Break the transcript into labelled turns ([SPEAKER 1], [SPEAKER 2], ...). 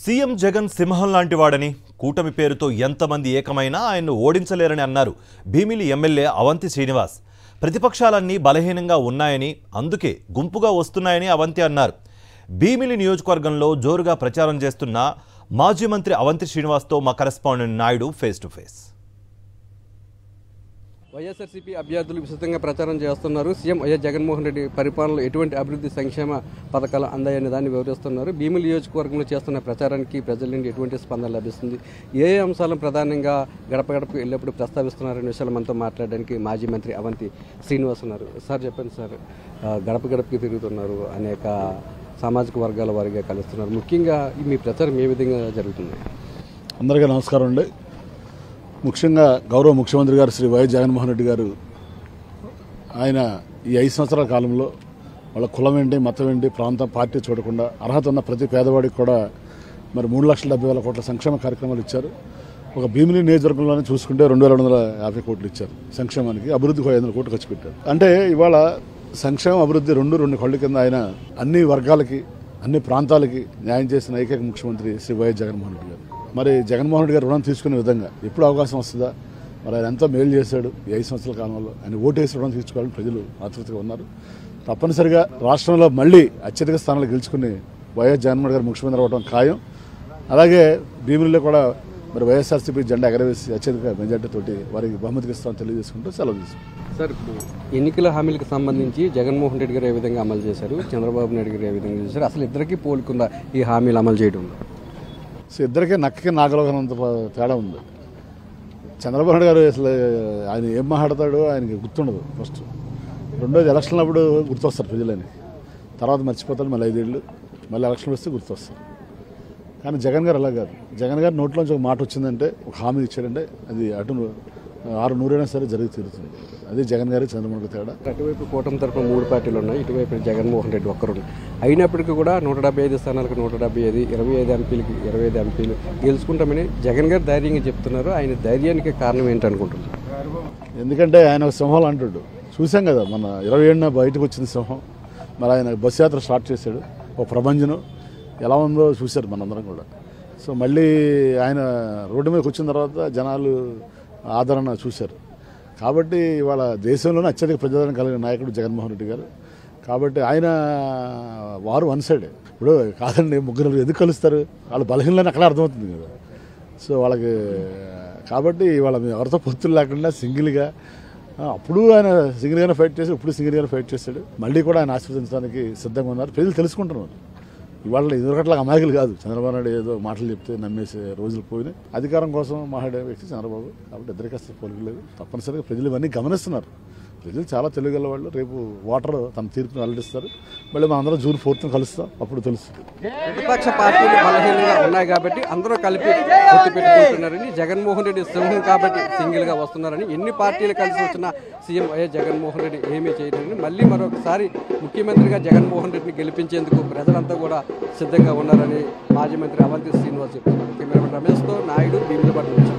[SPEAKER 1] CM Jagan సింహం లాంటి వాడని కూటమి పేరుతో ఎంతమంది ఏకమైనా ఆయన్ను ఓడించలేరని అన్నారు భీమిలి ఎమ్మెల్యే అవంతి శ్రీనివాస్. ప్రతిపక్షాలన్నీ బలహీనంగా ఉన్నాయని అందుకే గుంపుగా వస్తున్నాయని అవంతి అన్నారు. భీమిలి నియోజకవర్గంలో జోరుగా ప్రచారం చేస్తున్న మాజీ మంత్రి అవంతి శ్రీనివాస్తో మా correspondent Naidu face to face.
[SPEAKER 2] YSRCP అభ్యర్థులు విస్తృతంగా ప్రచారం చేస్తున్నారు. సీఎం వైఎస్ జగన్మోహన్ రెడ్డి పరిపాలనలో ఎటువంటి అభివృద్ధి సంక్షేమ పథకాలు అందాయనే దాన్ని వివరిస్తున్నారు. భీమిలి నియోజకవర్గంలో చేస్తున్న ప్రచారానికి ప్రజల నుండి ఎటువంటి స్పందన లభిస్తుంది, ఏ అంశాలను ప్రధానంగా గడప గడపకు వెళ్ళేప్పుడు ప్రస్తావిస్తున్నారనే విషయాలు మనతో మాట్లాడడానికి మాజీ మంత్రి అవంతి శ్రీనివాస్ ఉన్నారు. సార్ చెప్పండి సార్, గడప గడపకి తిరుగుతున్నారు, అనేక సామాజిక వర్గాల వారిగా కలుస్తున్నారు. ముఖ్యంగా మీ ప్రచారం ఏ విధంగా జరుగుతుంది?
[SPEAKER 3] అందరికీ నమస్కారం అండి. ముఖ్యంగా గౌరవ ముఖ్యమంత్రి గారు శ్రీ వైఎస్ జగన్మోహన్ రెడ్డి గారు ఆయన ఈ 5 సంవత్సరాల కాలంలో వాళ్ళ కులం ఏంటి, మతం ఏంటి, ప్రాంతం, పార్టీ చూడకుండా అర్హత ఉన్న ప్రతి పేదవాడికి కూడా మరి 3,70,000 కోట్ల సంక్షేమ కార్యక్రమాలు ఇచ్చారు. ఒక భీమిలి నియోజకవర్గంలోనే చూసుకుంటే 2,250 కోట్లు ఇచ్చారు సంక్షేమానికి. అభివృద్ధికి 500 కోట్లు ఖర్చు పెట్టారు. అంటే ఇవాళ సంక్షేమ అభివృద్ధి రెండు కళ్ళు కింద ఆయన అన్ని వర్గాలకి అన్ని ప్రాంతాలకి న్యాయం చేసిన ఏకైక ముఖ్యమంత్రి శ్రీ వైఎస్ జగన్మోహన్ రెడ్డి గారు. మరి జగన్మోహన్ రెడ్డి గారు రుణం తీసుకునే విధంగా ఎప్పుడు అవకాశం వస్తుందా, మరి ఆయన ఎంతో మేలు చేశాడు ఈ 5 సంవత్సరాల కాలంలో. ఆయన ఓటేసి రుణం తీర్చుకోవాలని ప్రజలు ఆతృతగా ఉన్నారు. తప్పనిసరిగా రాష్ట్రంలో మళ్ళీ అత్యధిక స్థానాలు గెలుచుకుని వైఎస్ జగన్మోహన్ గారు ముఖ్యమంత్రి అవ్వడం ఖాయం. అలాగే భీమిలిలో కూడా మరి వైఎస్ఆర్సీపీ జెండా ఎగరవేసి అత్యధిక మెజార్టీతోటి వారికి బహుమతికి ఇస్తామని తెలియజేసుకుంటూ సెలవు తీసుకుంటాం.
[SPEAKER 2] సార్, ఎన్నికల హామీలకు సంబంధించి జగన్మోహన్ రెడ్డి గారు ఏ విధంగా అమలు చేశారు, చంద్రబాబు నాయుడు గారు ఏ విధంగా చేశారు, అసలు ఇద్దరికీ పోలుకుందా ఈ హామీలు అమలు చేయడంలో?
[SPEAKER 3] సో ఇద్దరికీ నక్కకి నాగలోకనంత తేడా ఉంది. చంద్రబాబు నాయుడు గారు అసలు ఆయన ఏం మాట్లాడతాడో ఆయనకి గుర్తుండదు. ఫస్ట్ రెండోది ఎలక్షన్లు అప్పుడు గుర్తొస్తారు ప్రజలని, తర్వాత మర్చిపోతాడు. మళ్ళీ 5 ఏళ్ళు మళ్ళీ ఎలక్షన్లు వస్తే గుర్తొస్తారు. కానీ జగన్ గారు అలా కాదు. జగన్ గారి నోట్లోంచి ఒక మాట వచ్చిందంటే, ఒక హామీ ఇచ్చారంటే అది అటు 600 సరే జరిగి తీరుతుంది. అది జగన్ గారి చంద్రబాబు తేడా.
[SPEAKER 2] అటువైపు కూటమి తరఫున 3 పార్టీలు ఉన్నాయి, ఇటువైపు జగన్మోహన్ రెడ్డి ఒక్కరు. అయినప్పటికీ కూడా 175 స్థానాలకు 175, 25 ఎంపీలకి 25 ఎంపీలు గెలుచుకుంటామని జగన్ గారు ధైర్యంగా చెప్తున్నారు. ఆయన ధైర్యానికి కారణం ఏంటనుకుంటున్నారు?
[SPEAKER 3] ఎందుకంటే ఆయన ఒక సింహం అంటాడు. చూసాం కదా, మన 27న బయటకు వచ్చింది సింహం. మరి ఆయన బస్సు యాత్ర స్టార్ట్ చేశాడు. ఒక ప్రభంజనం ఎలా ఉందో చూశారు మనందరం కూడా. సో మళ్ళీ ఆయన రోడ్డు మీదకి వచ్చిన తర్వాత జనాలు ఆదరణ చూశారు. కాబట్టి ఇవాళ దేశంలోనే అత్యధిక ప్రజాదరణ కలిగిన నాయకుడు జగన్మోహన్ రెడ్డి గారు. కాబట్టి ఆయన వారు వన్ సైడే. ఇప్పుడు కాదండి, ముగ్గురు ఎందుకు కలుస్తారు? వాళ్ళు బలహీనలని అక్కడే అర్థమవుతుంది కదా. సో వాళ్ళకి కాబట్టి ఇవాళ మేము ఎవరితో పొత్తులు లేకుండా సింగిల్గా, అప్పుడు ఆయన సింగిల్గానే ఫైట్ చేశాడు, ఇప్పుడు సింగిల్గానే ఫైట్ చేశాడు. మళ్ళీ కూడా ఆయన ఆశీర్వదించడానికి సిద్ధంగా ఉన్నారు. ప్రజలు తెలుసుకుంటున్నారు. ఇవాళ ఇదివరకట్లా అమాయకులు కాదు. చంద్రబాబు నాయుడు ఏదో మాటలు చెప్తే నమ్మేసే రోజులు పోయినాయి. అధికారం కోసం మాట్లాడే వ్యక్తి చంద్రబాబు. కాబట్టి ఇద్దరికి అసలు పోలికలేదు. తప్పనిసరిగా ప్రజలు ఇవన్నీ గమనిస్తున్నారు. ప్రజలు చాలా తెలివిగల వాళ్ళు. రేపు ఓటర్ తన తీర్పును వెల్లడిస్తారు. మళ్ళీ మనందరం జూన్ 4th కలుస్తాం, అప్పుడు తెలుస్తుంది.
[SPEAKER 2] ప్రతిపక్ష పార్టీలు బలహీనంగా ఉన్నాయి కాబట్టి అందరూ కలిపి పొత్తు పెట్టుకుంటున్నారని, జగన్మోహన్ రెడ్డి సింహం కాబట్టి సింగిల్గా వస్తున్నారని, ఎన్ని పార్టీలు కలిసి వచ్చినా సీఎం వైఎస్ జగన్మోహన్ రెడ్డి ఏమీ చేయలేరని, మళ్ళీ మరొకసారి ముఖ్యమంత్రిగా జగన్మోహన్ రెడ్డిని గెలిపించేందుకు ప్రజలంతా కూడా సిద్ధంగా ఉన్నారని మాజీ మంత్రి అవంతి శ్రీనివాస్ చెప్తున్నారు. కెమెరామెన్ రమేష్తో నాయుడు, భీమిలిపట్నం నుంచి.